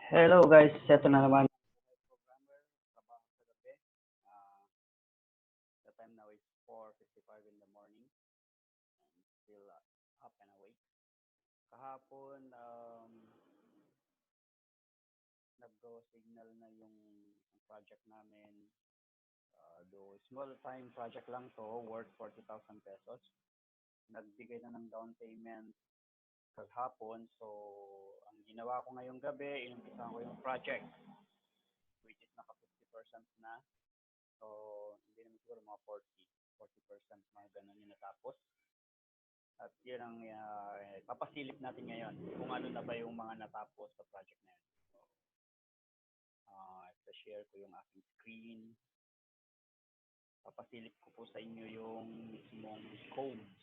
Hello guys, eto na naman. Programmer, trabaho sa gabi. The time now is 4:55 in the morning. I'm still up and awake. Kahapon, nag-go signal na yung project namin. Though small time project lang to, worth 40,000 pesos. Nagbigay na ng down payment kahapon. So, ang ginawa ko ngayong gabi, inumpisahan ko yung project, which is naka 50% na. So, hindi naman siguro mga 40% mga ganun yung natapos. At yun ang papasilip natin ngayon kung ano na ba yung mga natapos sa project na yun. So, share ko yung aking screen. Papasilip ko po sa inyo yung mismong codes.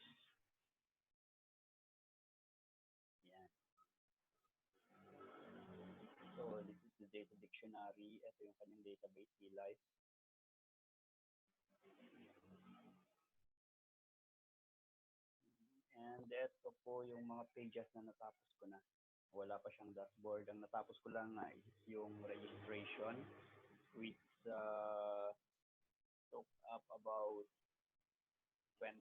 Yan. So, this is the data dictionary. Ito yung kanyang database live. And ito po yung mga pages na natapos ko na. Wala pa siyang dashboard. Ang natapos ko lang is yung registration, which took up about 20%.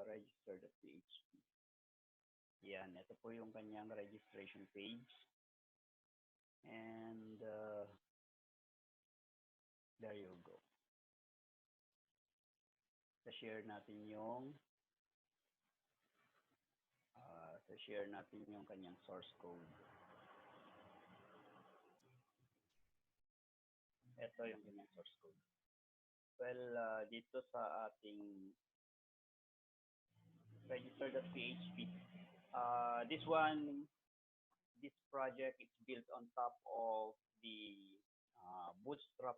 Register.php. Yan, ito po yung kanyang registration page. And there you go. Sa-share natin yung kanyang source code. Ito yung kanyang source code. Well, dito sa ating register.php, this project is built on top of the Bootstrap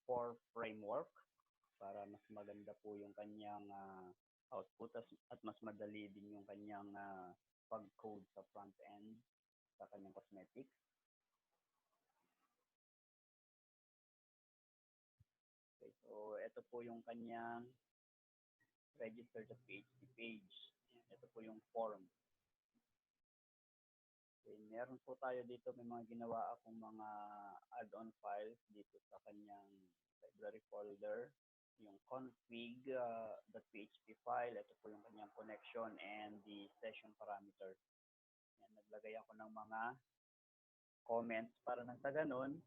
4 framework para mas maganda po yung kanyang output at mas madali din yung kanyang pag-code sa front end sa kanyang cosmetics. Okay, so ito po yung kanyang register.php page. Ito po yung form. Okay, meron po tayo dito, may mga ginawa akong mga add-on files dito sa kanyang library folder. Yung config.php file, ito po yung kanyang connection and the session parameter. Yan, naglagay ako ng mga comments para nang sa ganun,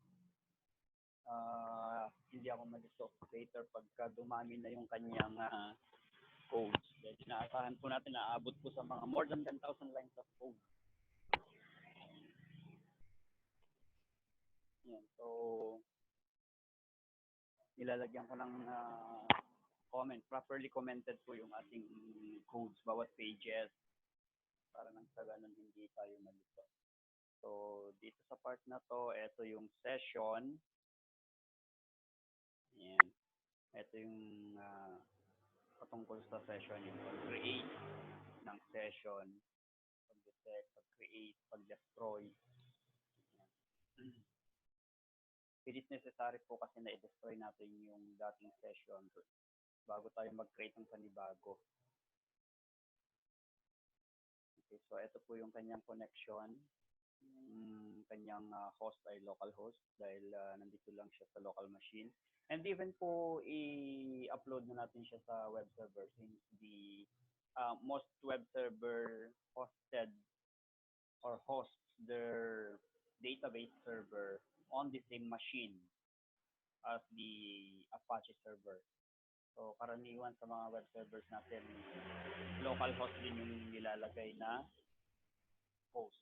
hindi ako mag-stop later pagka dumami na yung kanyang codes. Dahil inaasahan po natin na aabot po sa mga more than 10,000 lines of code. Yan, so nilalagyan ko ng comment, properly commented po yung ating codes, bawat pages, para nang sa ganun hindi tayo malito. So, dito sa part na to, ito yung session. Ayan. Ito yung patungkol sa session, yung pag-create ng session, pag-detect, pag-create, pag-destroy. It is necessary po kasi na i-destroy natin yung dating session bago tayo mag-create ng panibago. Okay, so ito po yung kanyang connection. Yung kanyang host ay localhost dahil nandito lang siya sa local machine. And even po i-upload na natin siya sa web server since the most web server hosted or hosts their database server on the same machine as the Apache server. So karaniwan sa mga web servers natin, local host din yung nilalagay na host.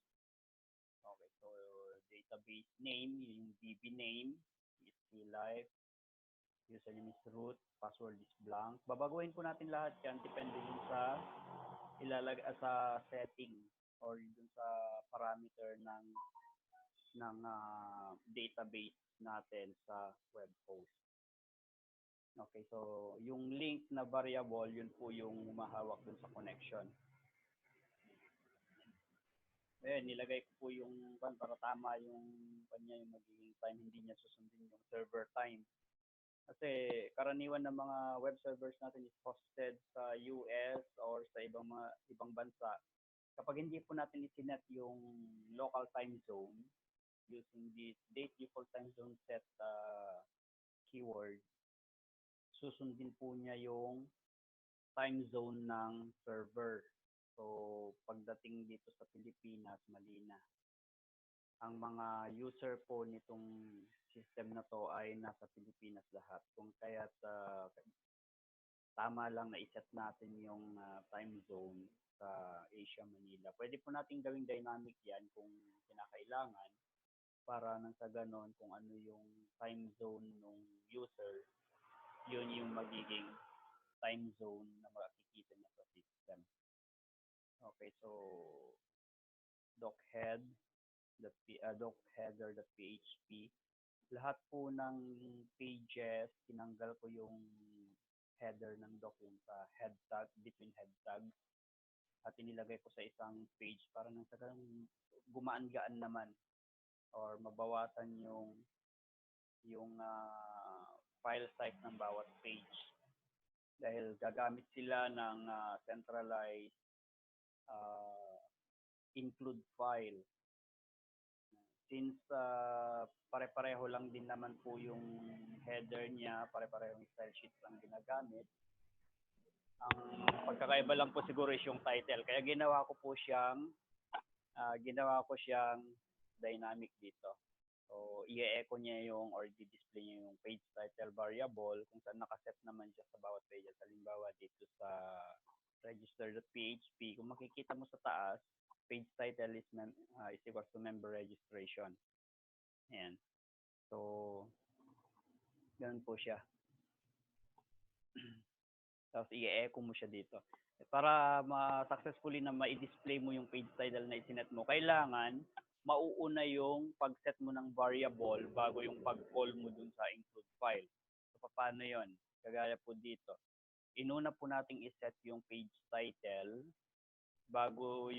Okay, so database name, yung DB name is live, username is root, password is blank. Babaguhin po natin lahat yan depende din sa sa setting or dun sa parameter ng database natin sa web host. Okay, so yung link na variable, yun po yung humahawak dun sa connection. Ayan, nilagay ko po yung para tama yung kanya yung magiging time, hindi niya susundin yung server time. Kasi karaniwan ng mga web servers natin is hosted sa US or sa ibang bansa. Kapag hindi po natin isinet yung local time zone using this date default time zone set keyword, susundin po niya yung time zone ng server. So, pagdating dito sa Pilipinas, mali na. Ang mga user po nitong system na to ay nasa Pilipinas lahat. Kung kaya tama lang na iset natin yung time zone sa Asia, Manila. Pwede po natin gawing dynamic yan kung kinakailangan para nang sa ganon kung ano yung time zone ng user, yun yung magiging time zone na makikita niya sa system. Okay, so dochead, docheader.php. Lahat po ng pages, tinanggal ko yung header ng doc yung sa head tag, between head tags, at inilagay ko sa isang page para nang sa gumaan-gaan naman or mabawasan yung file size ng bawat page dahil gagamit sila ng centralized uh, include file. Since pare-pareho lang din naman po yung header niya, pare-pareho yung style sheet lang ginagamit. Ang pagkakaiba lang po siguro is yung title. Kaya ginawa ko siyang dynamic dito. So, i-echo niya yung or di-display niya yung page title variable kung saan nakaset naman siya sa bawat page. Halimbawa dito sa register.php, kung makikita mo sa taas, page title is equals to member registration. Ayan. So, ganun po siya. Tapos i-echo mo siya dito. Para ma-successfully na ma-display mo yung page title na isinet mo, kailangan mauuna yung pag-set mo ng variable bago yung pag-call mo dun sa include file. So, paano yon? Kagaya po dito. Inuna po nating iset yung page title bago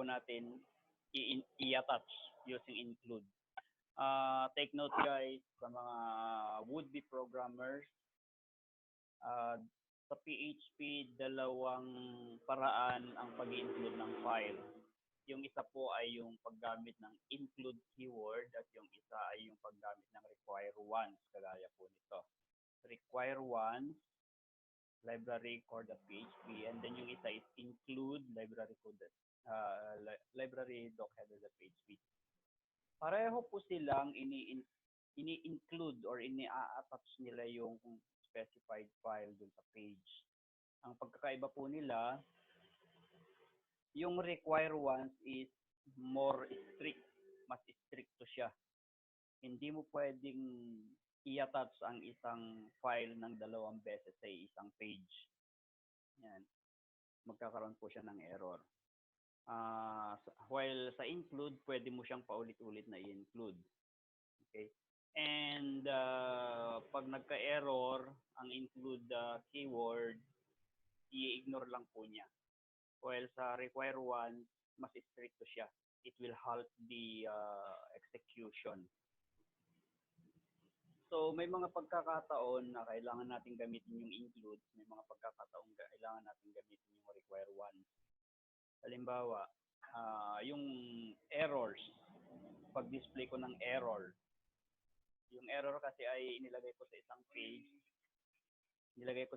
natin i-attach using include. Take note guys, sa mga would-be programmers, sa PHP, dalawang paraan ang pag-include ng file. Yung isa po ay yung paggamit ng include keyword at yung isa ay yung paggamit ng require once, kagaya po nito. Require once, library core.php, and then yung isa is include library docheader.php. Pareho po silang ini-include or ini-attach nila yung specified file dun sa page. Ang pagkakaiba po nila, yung require once is more strict, mas stricto siya. Hindi mo pwedeng i-attach ang isang file ng dalawang beses sa isang page. Yan. Magkakaroon po siya ng error. While sa include, pwede mo siyang paulit-ulit na i-include. Okay? And pag nagka-error, ang include keyword, i-ignore lang po niya. While sa require once, mas stricto siya. It will halt the execution. So, may mga pagkakataon na kailangan natin gamitin yung include, may mga pagkakataon kailangan natin gamitin yung require once. Halimbawa, yung errors, pag-display ko ng error. Yung error kasi ay inilagay ko sa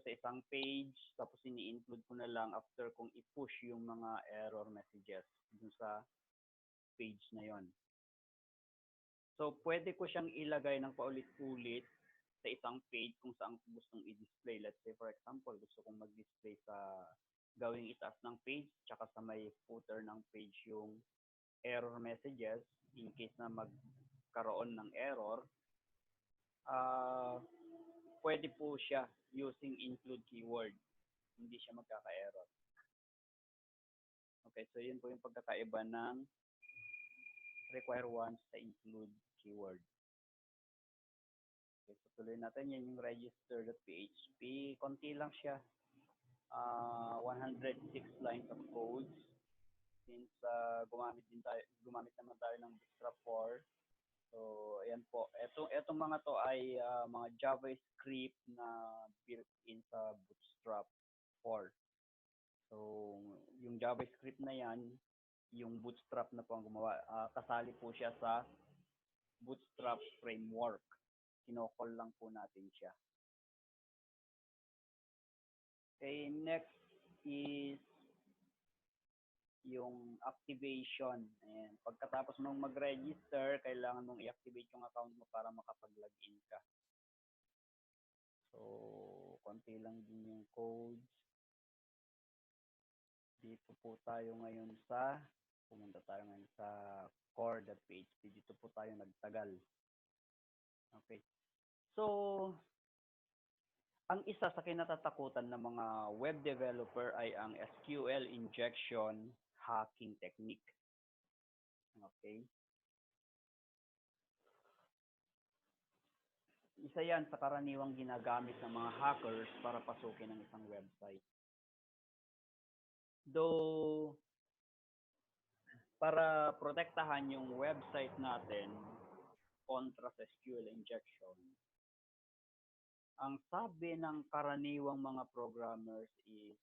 isang page, tapos ini-include ko na lang after kong i-push yung mga error messages dun sa page na yon. So, pwede ko siyang ilagay ng paulit-ulit sa isang page kung saan ko gustong i-display. Let's say, for example, gusto kong mag-display sa gawing itaas ng page, tsaka sa may footer ng page yung error messages in case na magkaroon ng error. Pwede po siya using include keyword. Hindi siya magkaka-error. Okay, so yun po yung pagkakaiba ng require once sa include keyword. Okay, so tuloy natin yan yung register.php. Konti lang siya. 106 lines of code. Since gumamit naman tayo ng Bootstrap 4, So, ayan po. Etong mga to ay mga JavaScript na built-in sa Bootstrap 4. So, yung JavaScript na yan, yung Bootstrap na po ang gumawa. Kasali po siya sa Bootstrap framework. Kinokol lang po natin siya. Okay, next is yung activation. Ayan. Pagkatapos mong mag-register, kailangan mong i-activate yung account mo para makapag-login ka. So, konti lang din yung codes. Dito po tayo ngayon pumunta tayo ngayon sa core.php. Dito po tayo nagtagal. Okay. So, ang isa sa kinatatakutan ng mga web developer ay ang SQL injection hacking technique. Okay. Isa yan sa karaniwang ginagamit ng mga hackers para pasukin ang isang website. Though, para protektahan yung website natin kontra sa SQL injection, ang sabi ng karaniwang mga programmers is,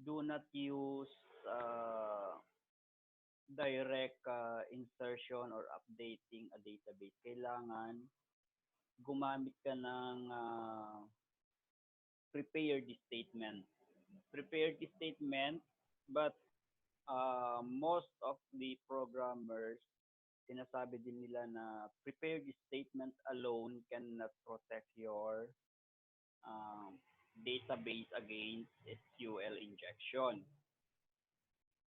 do not use direct insertion or updating a database. Kailangan gumamit ka ng prepared statement. Prepared statement, but most of the programmers, sinasabi din nila na prepared statement alone cannot protect your database against SQL injection.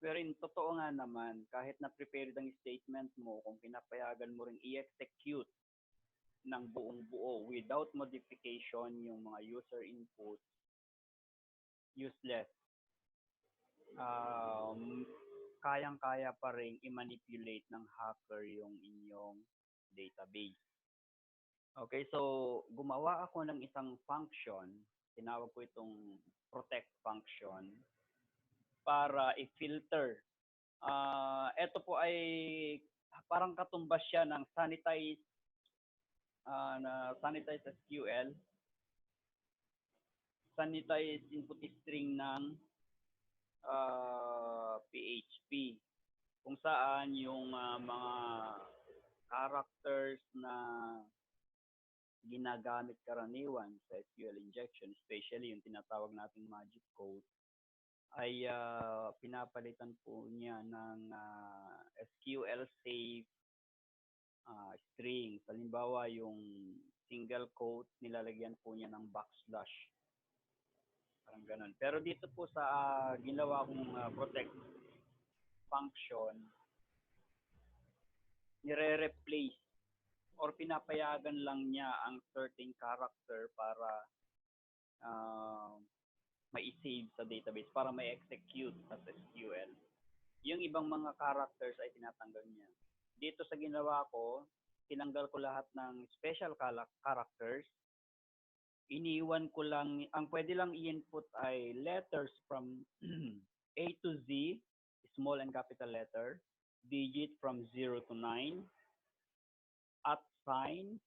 Pero in totoo nga naman, kahit na prepared ang statement mo, kung pinapayagan mo ring i-execute ng buong buo without modification yung mga user input, useless. Kayang-kaya pa rin i-manipulate ng hacker yung inyong database. Okay, so gumawa ako ng isang function, tinawag ko itong protect function, para i-filter. Ito po ay parang katumbas siya ng sanitized SQL, sanitized input string ng PHP, kung saan yung mga characters na ginagamit karaniwan sa SQL injection, especially yung tinatawag nating magic code, ay pinapalitan po niya ng SQL safe string. Halimbawa, yung single quote, nilalagyan po niya ng backslash. Parang ganun. Pero dito po sa ginawa kong protect function, nire-replace or pinapayagan lang niya ang certain character para ma-save sa database, para ma-execute sa SQL. Yung ibang mga characters ay tinatanggal niya. Dito sa ginawa ko, tinanggal ko lahat ng special characters. Iniwan ko lang, ang pwede lang i-input ay letters from A to Z, small and capital letter, digit from 0 to 9, at sign,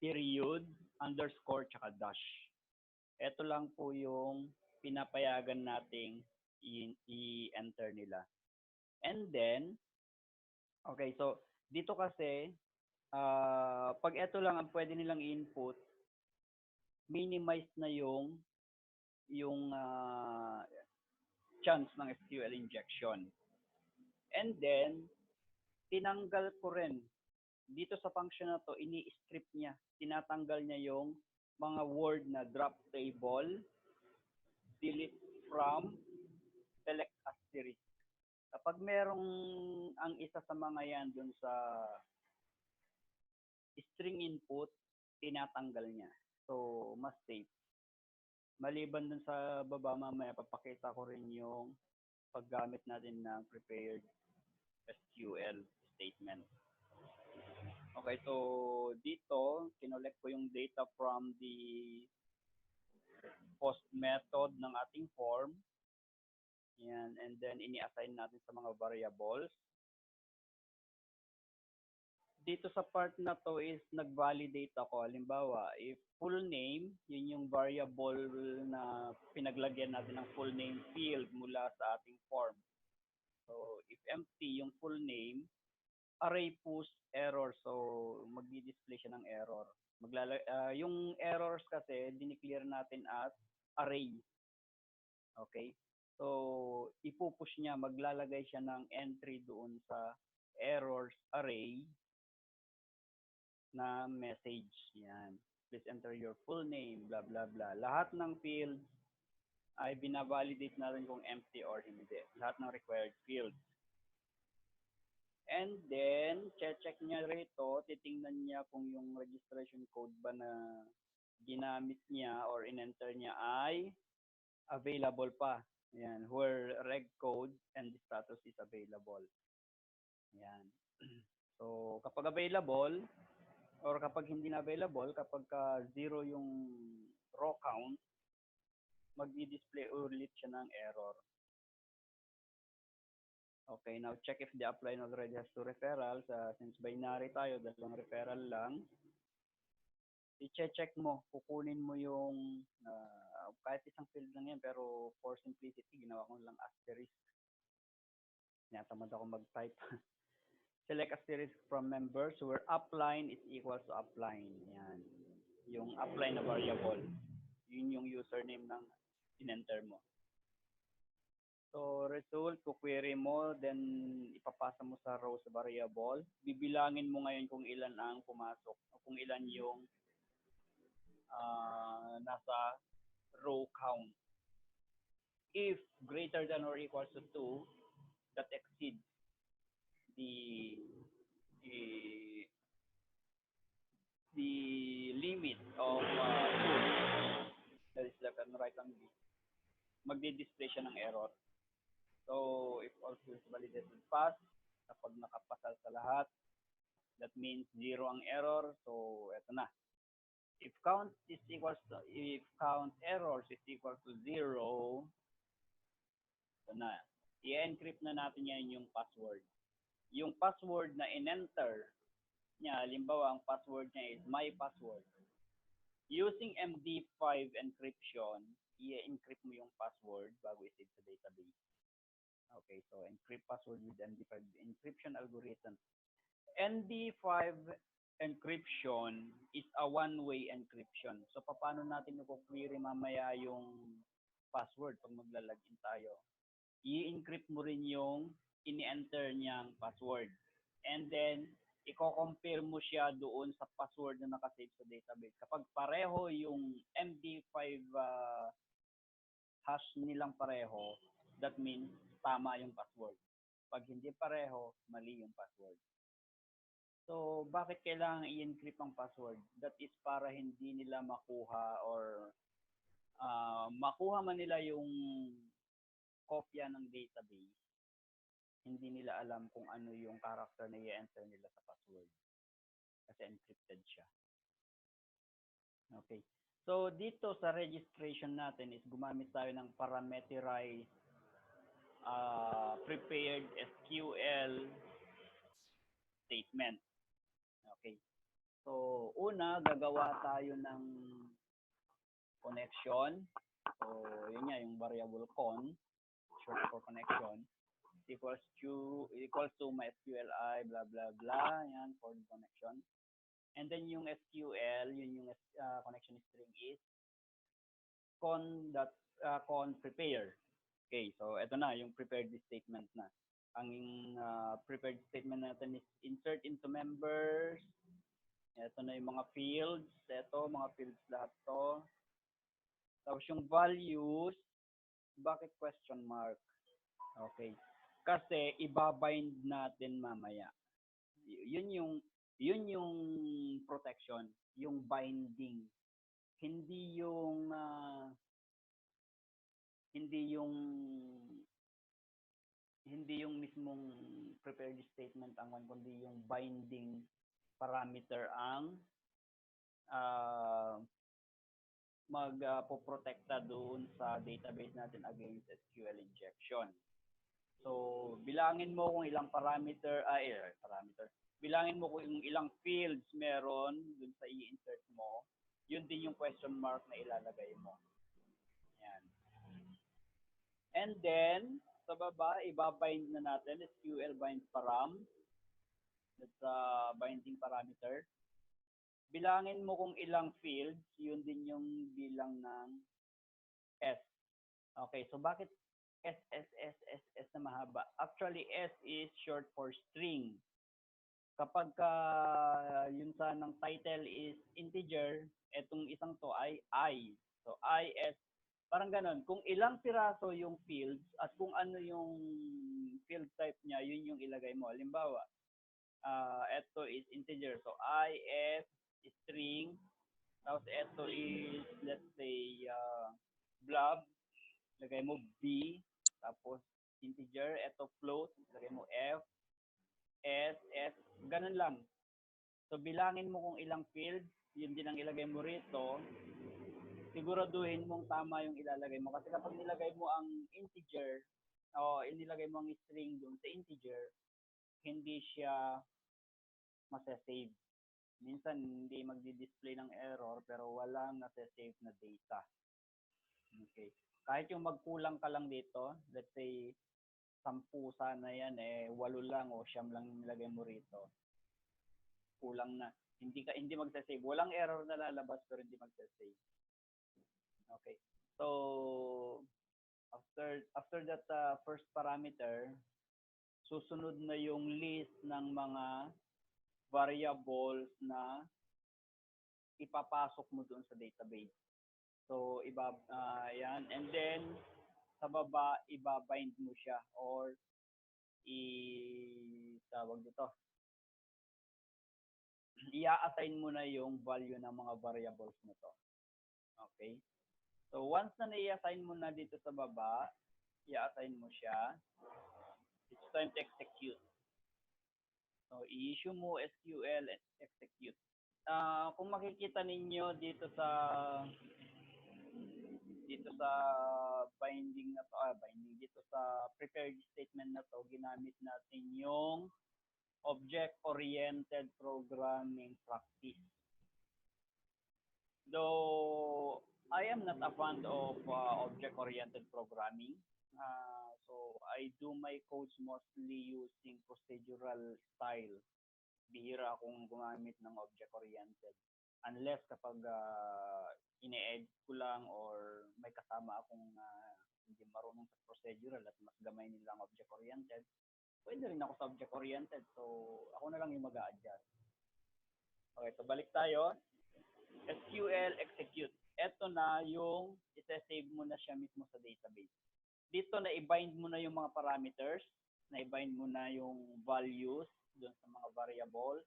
period, underscore, tsaka dash. Ito lang po yung pinapayagan nating i-enter nila. And then, okay, so dito kasi, pag ito lang ang pwede nilang input, minimize na yung chance ng SQL injection. And then, tinanggal ko rin. Dito sa function na to, ini-strip niya. Tinatanggal niya yung mga word na drop table, delete from, select asterisk. Kapag merong ang isa sa mga yan dun sa string input, tinatanggal niya. So, mas safe. Maliban dun sa baba, mamaya papakita ko rin yung paggamit natin ng prepared SQL statement. Okay, so dito, kinolect ko yung data from the post method ng ating form. Yan, and then ini-assign natin sa mga variables. dito sa part na to is nag-validate ako. Halimbawa, if full name, yun yung variable na pinaglagyan natin ng full name field mula sa ating form. So, if empty yung full name, array push error. So, magdi-display siya ng error. Yung errors kasi, dineclare natin as array. Okay? So, ipupush niya, maglalagay siya ng entry doon sa errors array na message. Yan. Please enter your full name, blah, blah, blah. Lahat ng fields ay binavalidate natin kung empty or hindi. Lahat ng required fields. And then, check niya rito, titingnan niya kung yung registration code ba na ginamit niya or in-enter niya ay available pa. Yan, where reg code and the status is available. Yan. So, kapag available, or kapag hindi na available, kapag zero yung raw count, magdi-display ulit siya ng error. Okay, now check if the upline already has two referrals. Since binary tayo, dalawang referral lang. I-check mo, kukunin mo yung, kahit isang field lang yan, pero for simplicity, ginawa ko lang asterisk. Natamad ako mag-type. Select asterisk from members where upline is equals to upline. Yan. Yung upline na variable. Yun yung username ng in-enter mo. So, result, query mo, then ipapasa mo sa rows variable. Bibilangin mo ngayon kung ilan ang pumasok, o kung ilan yung nasa row count. If greater than or equals to 2, that exceeds the the, the limit of that is left and right hand, magdi-display siya ng error. So, if all fields validated pass, kapag nakapasal sa lahat, that means 0 ang error. So, eto na. If count errors is equal to 0, ito na. I-encrypt na natin yan yung password. Yung password na in-enter niya, halimbawa ang password niya is my password. Using MD5 encryption, i-encrypt mo yung password bago i-save sa database. Okay, so encrypt password with MD5 encryption algorithm. MD5 encryption is a one-way encryption. So, paano natin i-query mamaya yung password pag maglalagin tayo? I-encrypt mo rin yung ini-enter niyang password. And then, i-compare mo siya doon sa password na nakasave sa database. Kapag pareho yung MD5 hash nilang pareho, that means tama yung password. Pag hindi pareho, mali yung password. So, bakit kailangan i-encrypt ang password? That is para hindi nila makuha or makuha man nila yung kopya ng database, hindi nila alam kung ano yung character na i-enter nila sa password. Kasi encrypted siya. Okay. So, dito sa registration natin is gumamit tayo ng parameterized prepared SQL statement. Okay. So, una, gagawa tayo ng connection. So, yun nga, yung variable con, short for connection, equals to MySQLi, blah, blah, blah, yan, for the connection. And then yung SQL, yun yung connection string is con prepare. Okay, so ito na, yung prepared statement na. Ang prepared statement natin is insert into members. Ito na yung mga fields. Ito, mga fields lahat to. Tapos yung values, bakit question mark? Okay. Kasi ibabind natin mamaya. Yun yung protection, yung binding. Hindi yung mismong prepared statement ang one, kundi yung binding parameter ang magpoprotekta doon sa database natin against SQL injection. So, bilangin mo kung ilang parameter, Bilangin mo kung ilang fields meron dun sa i-insert mo. Yun din yung question mark na ilalagay mo. Yan. And then, sa baba, ibabind na natin, SQL bind param. That's binding parameter. Bilangin mo kung ilang fields, yun din yung bilang ng S. Okay, so bakit S, S, S, S, S na mahaba? Actually, S is short for string. Kapag yun sa ng title is integer, etong isang to ay I. So, I, S, parang ganon. Kung ilang piraso yung fields at kung ano yung field type niya, yun yung ilagay mo. Halimbawa, ito is integer. So, I, S, string. Tapos, ito is, let's say, blob. Lagay mo B. Tapos, integer. Ito float. Lagay mo F. S, S. Ganun lang. So, bilangin mo kung ilang fields. Yun din ang ilagay mo rito. Siguraduhin mong tama yung ilalagay mo. Kasi kapag nilagay mo ang integer, o inilagay mo ang string doon sa integer, hindi siya masasave. Minsan, hindi magdi-display ng error, pero walang nasa-save na data. Okay. Kahit yung magkulang ka lang dito, let's say, 10 sana yan, 8 lang o 9 lang nilagay mo rito. Kulang na. Hindi magsa-save. Walang error na lalabas, pero hindi magsa-save. Okay. So, after that first parameter, susunod na yung list ng mga variables na ipapasok mo doon sa database. So, yan. And then, sa baba, ibabind mo siya or tawag dito, i-assign mo na yung value ng mga variables mo to. Okay? So, once na i-assign mo na dito sa baba, i-assign mo siya, it's time to execute. So, i-issue mo SQL and execute. Kung makikita ninyo dito sa binding na to, binding dito sa prepared statement na to, ginamit natin yung object-oriented programming practice. Though I am not a fan of object-oriented programming, so I do my codes mostly using procedural style. Bihira akong gumamit ng object-oriented. Unless kapag ine-edit ko lang or may kasama akong hindi marunong sa procedural at mas gamay nila ang object-oriented, pwede rin ako sa object-oriented. So, ako na lang yung mag-a-adjust. Okay, so balik tayo. SQL execute. Ito na yung isa-save mo na siya mismo sa database. Dito na i-bind mo na yung mga parameters, na i-bind mo na yung values doon sa mga variables.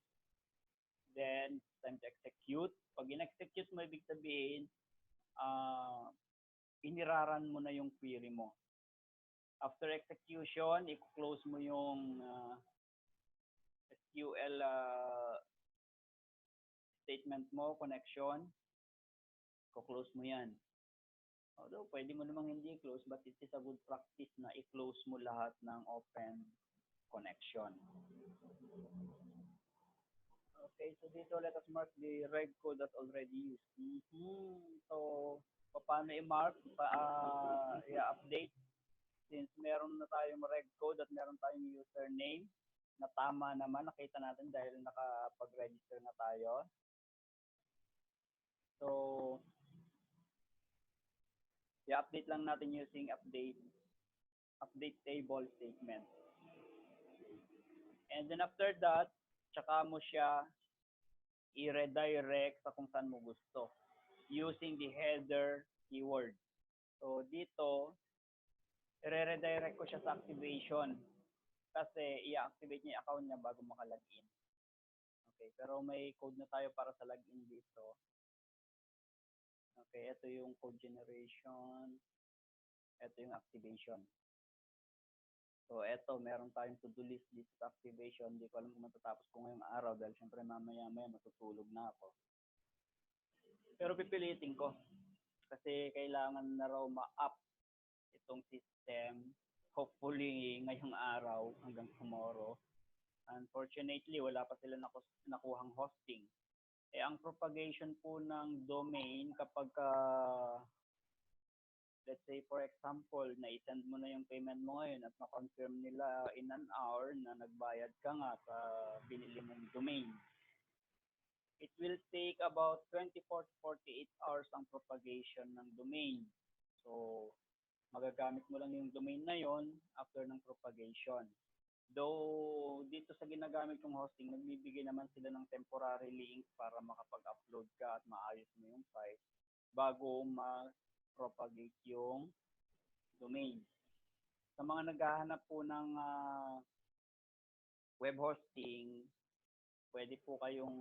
Then, time to execute. Pag in-execute mo, ibig sabihin, iniraran mo na yung query mo. After execution, i-close mo yung SQL statement mo, connection. I-close mo yan. Although, pwede mo namang hindi i-close, but it is a good practice na i-close mo lahat ng open connection. Okay, so dito let us mark the reg code that's already used. So, paano i-mark? I-update. Since meron na tayong reg code at meron tayong username na tama naman, nakita natin dahil nakapag-register na tayo. So, i-update lang natin using update table statement. And then after that, tsaka mo siya i-redirect sa kung saan mo gusto using the header keyword. So, dito, i-redirect ko siya sa activation kasi i-activate niya yung account niya bago makalagin. Okay, pero may code na tayo para sa login dito. Okay, ito yung code generation. Ito yung activation. So, ito, meron tayong to-do list dito sa activation. Hindi ko alam kung matatapos ko ngayong araw dahil syempre mamaya-maya matutulog na ako. Pero pipilitin ko kasi kailangan na raw ma-up itong system. Hopefully, ngayong araw hanggang tomorrow. Unfortunately, wala pa sila nakuhang hosting. Eh, ang propagation po ng domain kapag let's say for example, na-send mo na yung payment mo ngayon at na-confirm nila in an hour na nagbayad ka nga sa binili mong domain. It will take about 24 to 48 hours ang propagation ng domain. So, magagamit mo lang yung domain na yon after ng propagation. Though, dito sa ginagamit kong hosting, nagbibigay naman sila ng temporary link para makapag-upload ka at maayos mo yung site bago ma-propagate yung domain. Sa mga naghahanap po ng web hosting, pwede po kayong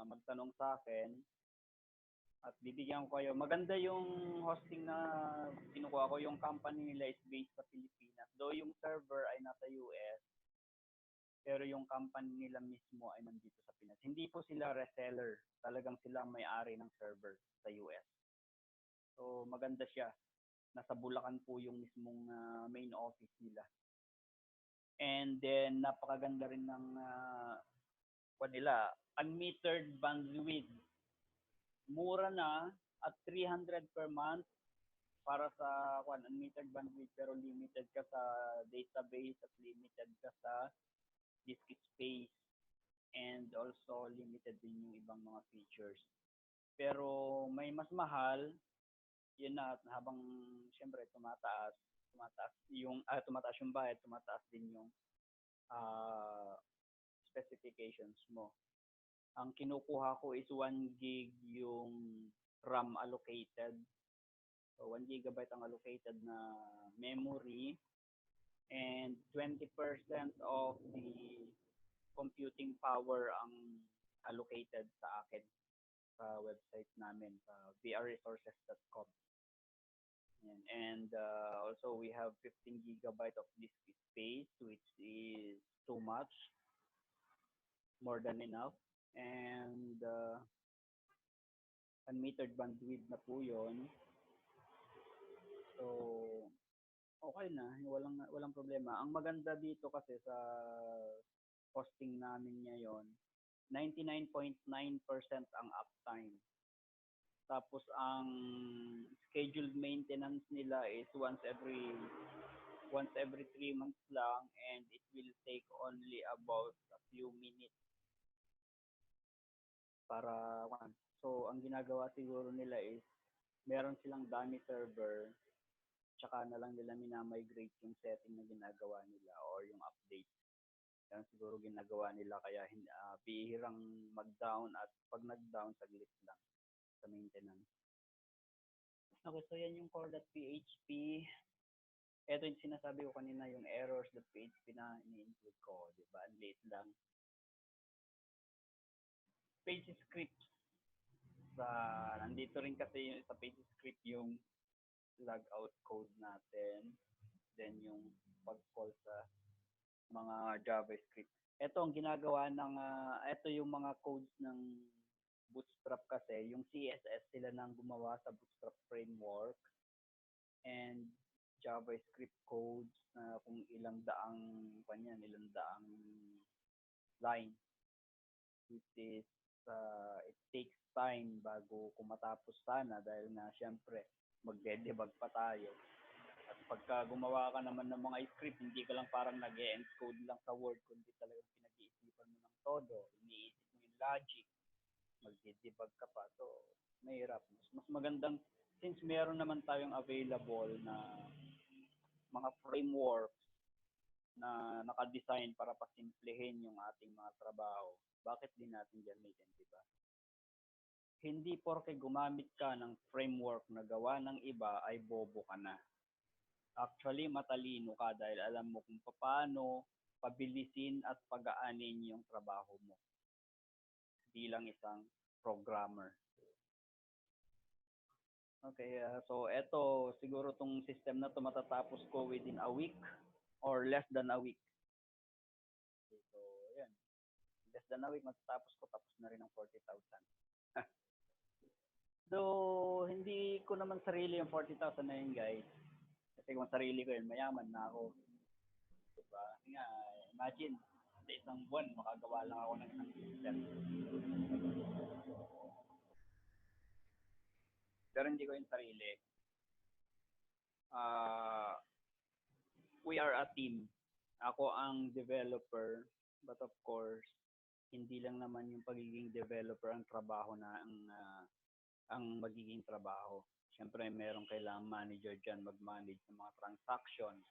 magtanong sa akin at bibigyan ko kayo. Maganda yung hosting na kinukuha ko. Yung company nila is based sa Pilipinas. Though yung server ay nasa US, pero yung company nila mismo ay nandito sa Pinas. Hindi po sila reseller. Talagang sila ang may-ari ng server sa US. So maganda siya. Nasa Bulacan po yung mismong main office nila. And then napakaganda rin ng nila, unmetered bandwidth. Mura na at 300 per month para sa unmetered bandwidth, pero limited ka sa database at limited ka sa disk space and also limited din yung ibang mga features. Pero may mas mahal, yun na, habang syempre tumataas yung bayad, tumataas din yung specifications mo. Ang kinukuha ko is 1 gig yung RAM allocated. So 1 gigabyte ang allocated na memory and 20% of the computing power ang allocated sa akin sa website namin sa vrresources.com. And also we have 15 gigabyte of disk space, which is too much, more than enough. And unmetered bandwidth na po yun. So, okay na, walang problema. Ang maganda dito kasi sa hosting namin ngayon, 99.9% ang uptime. Tapos ang scheduled maintenance nila is once every 3 months lang, and it will take only about a few minutes para so ang ginagawa siguro nila is meron silang dummy server, tsaka na lang nila minamigrate yung setting na ginagawa nila or yung update. Yan siguro ginagawa nila, kaya bihirang mag-down, at pag nag-down saglit lang sa maintenance. Okay, so yan yung core.php. Ito yung sinasabi ko kanina, yung errors.php na ini-include ko, di ba? Late lang. Page script. Nandito rin kasi sa page script yung logout code natin, then yung pag-call sa mga JavaScript. Ito ang ginagawa ng ito yung mga codes ng Bootstrap kasi, yung CSS sila nang gumawa sa Bootstrap framework, and JavaScript codes na kung ilang daang line, which is it takes time bago kumatapos sana, dahil na syempre magde-debug pa tayo. At pagka gumawa ka naman ng mga script, hindi ka lang parang nag-encode lang sa Word, kundi talagang pinag-iisipan mo ng todo, iniisip mo yung logic, magde-debug ka pa. So, mahirap. Mas magandang, since meron naman tayong available na mga framework na naka-design para pasimplehin yung ating mga trabaho, bakit din natin gamitin, di ba? Hindi porke gumamit ka ng framework na gawa ng iba ay bobo ka na. Actually, matalino ka dahil alam mo kung paano pabilisin at pagaanin yung trabaho mo bilang isang programmer. Okay, so eto, siguro tong system na to matatapos ko within a week or less than a week. Okay, so, yan. Less than a week matatapos ko, tapos na rin ang 40,000. So, hindi ko naman sarili yung 40,000 na yun, guys. Kasi kung sarili ko yun, mayaman na ako. Diba? Nga, Imagine, sa isang buwan, makagawa lang ako ng isang system. Pero hindi ko yung sarili. Uh, we are a team. Ako ang developer, but of course, hindi lang naman yung pagiging developer ang trabaho na ang magiging trabaho. Siyempre, merong kailangang manager dyan mag-manage ng mga transactions.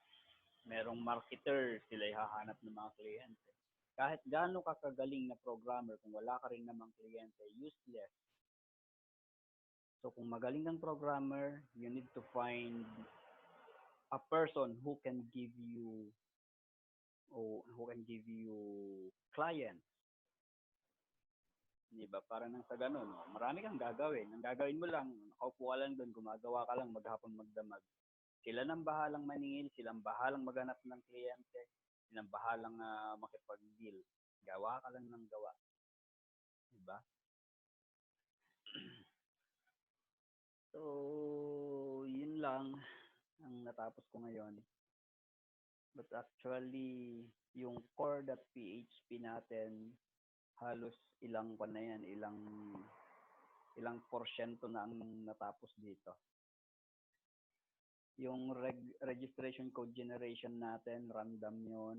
Merong marketer, sila hahanap ng mga kliyente. Kahit gaano ka kagaling na programmer, kung wala ka rin namang kliyente, useless. So kung magaling kang programmer, you need to find a person who can give you clients. Di ba? Para nang sa ganun, no? Marami kang gagawin. Ang gagawin mo lang, nakaupo ka lang doon, gumagawa ka lang maghapon magdamag. Sila nang bahalang maningil, silang bahalang maghanap ng kliyente, silang bahalang makipag-deal. Gawa ka lang ng gawa. Di ba? So, yun lang ang natapos ko ngayon. But actually, yung core.php natin, halos ilang pa na yan, ilang porsyento na ang natapos dito. Yung registration code generation natin, random yun.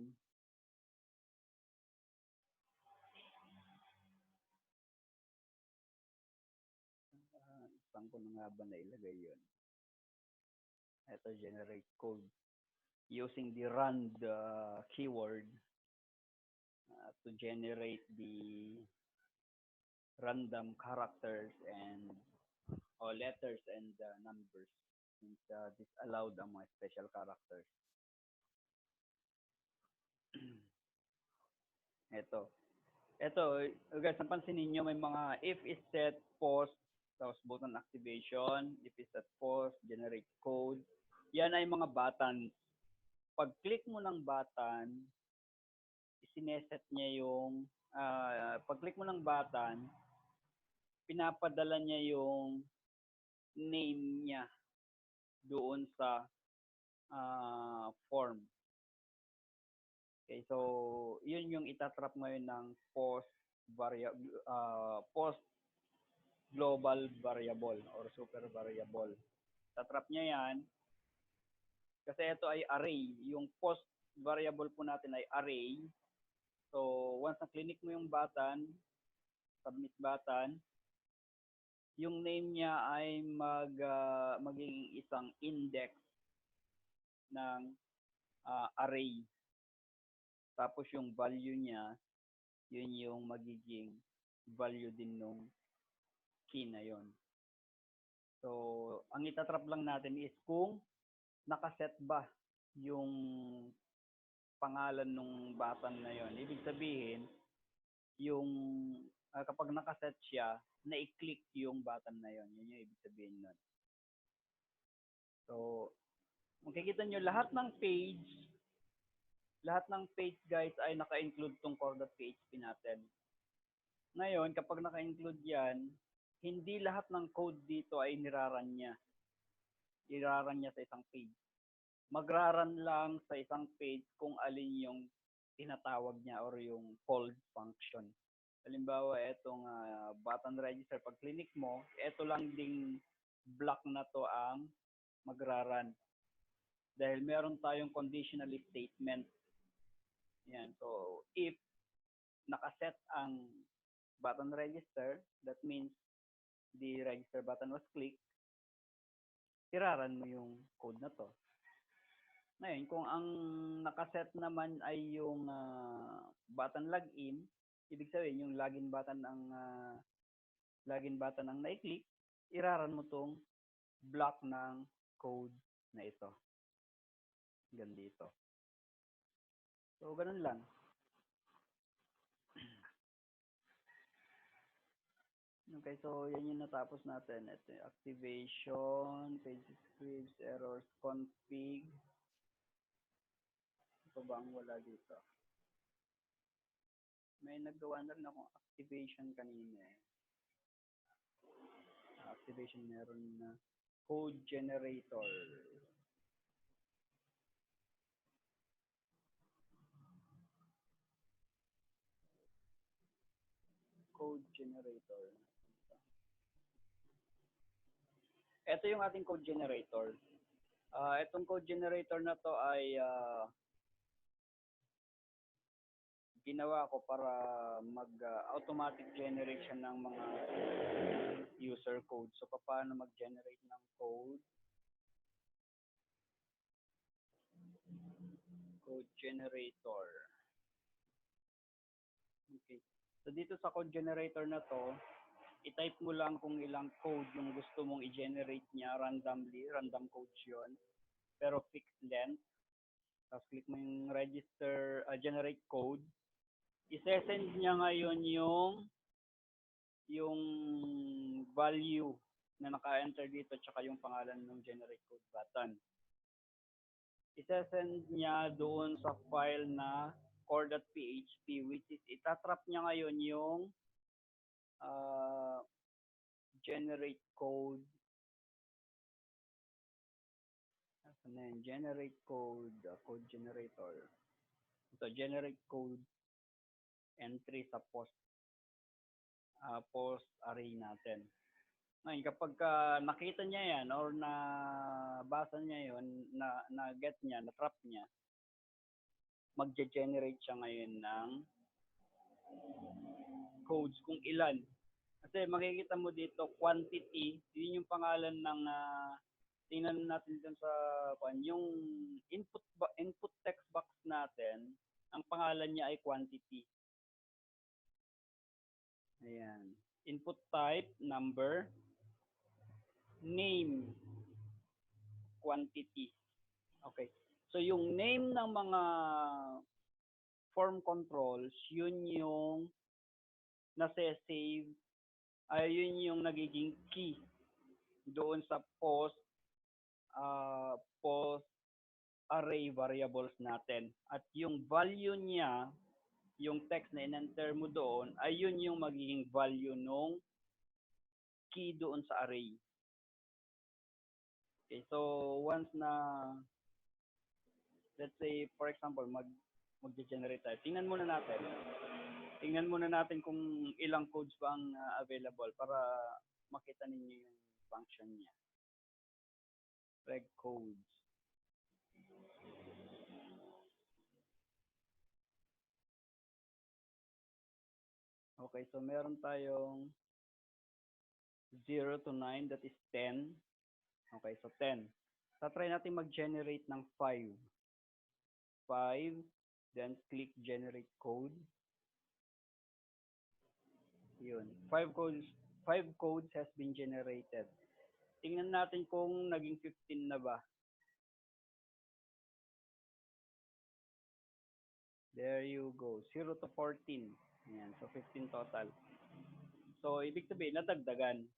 Saan ko na nga ba nailagay yun? Ito, generate code. Using the rand keyword to generate the random characters and letters and numbers, since disallowed ang mga special characters. Ito guys, napansin ninyo may mga if is set, post, tapos button activation, if is set, post, generate code. Yan ay mga button. Pag click mo ng button, isineset niya yung pag click mo ng button, pinapadala niya yung name niya doon sa form. Okay, so yun yung itatrap ngayon ng post global variable or super variable. Tatrap niya yan kasi ito ay array. Yung post variable po natin ay array. So once na click mo yung button, submit button, yung name niya ay magiging isang index ng array. Tapos yung value niya, yun yung magiging value din nung key na yon. So, ang itatrap lang natin is kung nakaset ba yung pangalan nung button na yon. Ibig sabihin, yung kapag nakaset siya, na-click yung button na yon. Yun yung ibig sabihin nun. So, makikita nyo lahat ng page guys ay naka-include tong core.php natin. Ngayon, kapag naka-include yan, hindi lahat ng code dito ay niraran niya. Iraran niya sa isang page. Magraran lang sa isang page kung alin yung tinatawag niya or yung called function. Halimbawa, itong button register, pag click mo, ito lang ding block na to ang magraran. Dahil meron tayong conditional statement. Yan. So, if nakaset ang button register, that means the register button was clicked, iraran mo yung code na to. Ngayon, kung ang nakaset naman ay yung button login, ibig sabihin yung login button ang na-click, iraran mo tong block ng code na ito. Ganun dito. So, ganun lang. Okay, so yan yung natapos natin. Ito yung activation, page scripts, errors, config. Ito ba ang wala dito? May naggawa na rin akong activation kanina eh. Activation meron na code generator. code generator. Ito yung ating code generator. Itong code generator na to ay ginawa ko para mag automatic generation ng mga user code. So, paano mag-generate ng code? Code generator. Okay. So, dito sa code generator na to, i-type mo lang kung ilang code yung gusto mong i-generate niya randomly. Random codes yun. Pero fixed length. Tapos click mo yung register, generate code. I-send niya ngayon yung value na naka-enter dito tsaka yung pangalan ng generate code button. I-send niya doon sa file na core.php, which is itatrap niya ngayon yung generate code. Ano yun? Generate code, code generator. Ito, generate code entry sa post array natin. Ngayon, kapag nakita niya yan or nabasa niya yon, na-get niya, na-trap niya, magge-generate siya ngayon ng codes kung ilan. Kasi makikita mo dito, quantity, yun yung pangalan ng, tingnan natin dun sa, yung input text box natin, ang pangalan niya ay quantity. Ayan. Input type, number, name, quantity. Okay. So, yung name ng mga form controls, yun yung nasa-save, yun yung nagiging key doon sa post array variables natin. At yung value niya, yung text na in-enter mo doon, ay yun yung magiging value nung key doon sa array. Okay, so once na, let's say, for example, mag-generate tayo. Tingnan muna natin kung ilang codes ba ang available para makita ninyo yung function niya. Reg codes. Okay, so meron tayong 0 to 9, that is 10. Okay, so 10. Try natin mag-generate ng 5. 5, then click generate code. Yun. 5 codes has been generated. Tingnan natin kung naging 15 na ba. There you go. 0 to 14. Ayan, so 15 total. So, ibig sabihin, nadagdagan.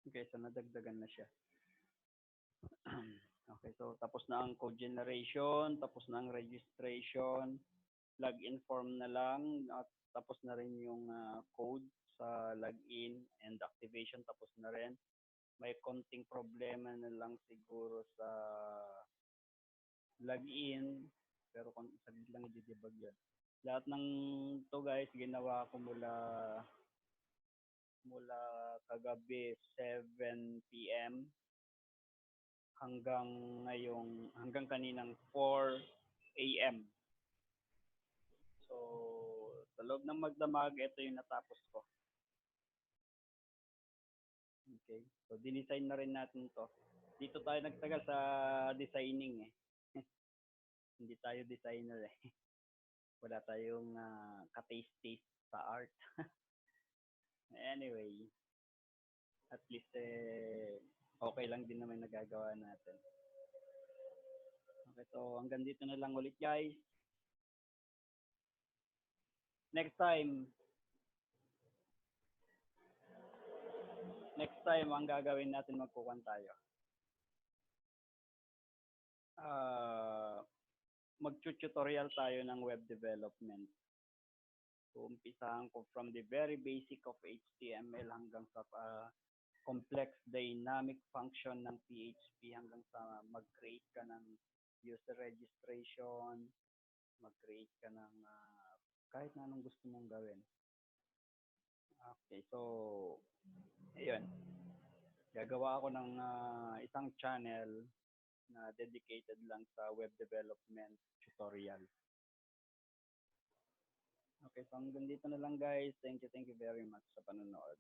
Okay, so nadagdagan na siya. Okay, so tapos na ang code generation, tapos na ang registration, login form na lang, at tapos na rin yung code sa login and activation, tapos na rin. May konting problema na lang siguro sa login, pero kung saglit lang i-debug yan. Lahat ng to guys, ginawa ko mula kagabi 7 p.m. hanggang kaninang 4 a.m. So, sa loob ng magdamag, ito yung natapos ko. Okay. So, dinesign na rin natin to. Dito tayo nagtagal sa designing eh. Hindi tayo designer eh. Wala tayong ka-taste sa art. Anyway, at least okay lang din naman nagagawa natin. Okay, so hanggang dito na lang ulit guys. Next time, ang gagawin natin, magkukuhan tayo. Mag-tutorial tayo ng web development. So, umpisahan ko from the very basic of HTML hanggang sa complex dynamic function ng PHP hanggang sa mag-create ka ng user registration, mag-create ka ng kahit na anong gusto mong gawin. Okay, so, ayun. Gagawa ako ng isang channel na dedicated lang sa web development tutorial. Okay, so hanggang dito na lang guys. Thank you very much sa panonood.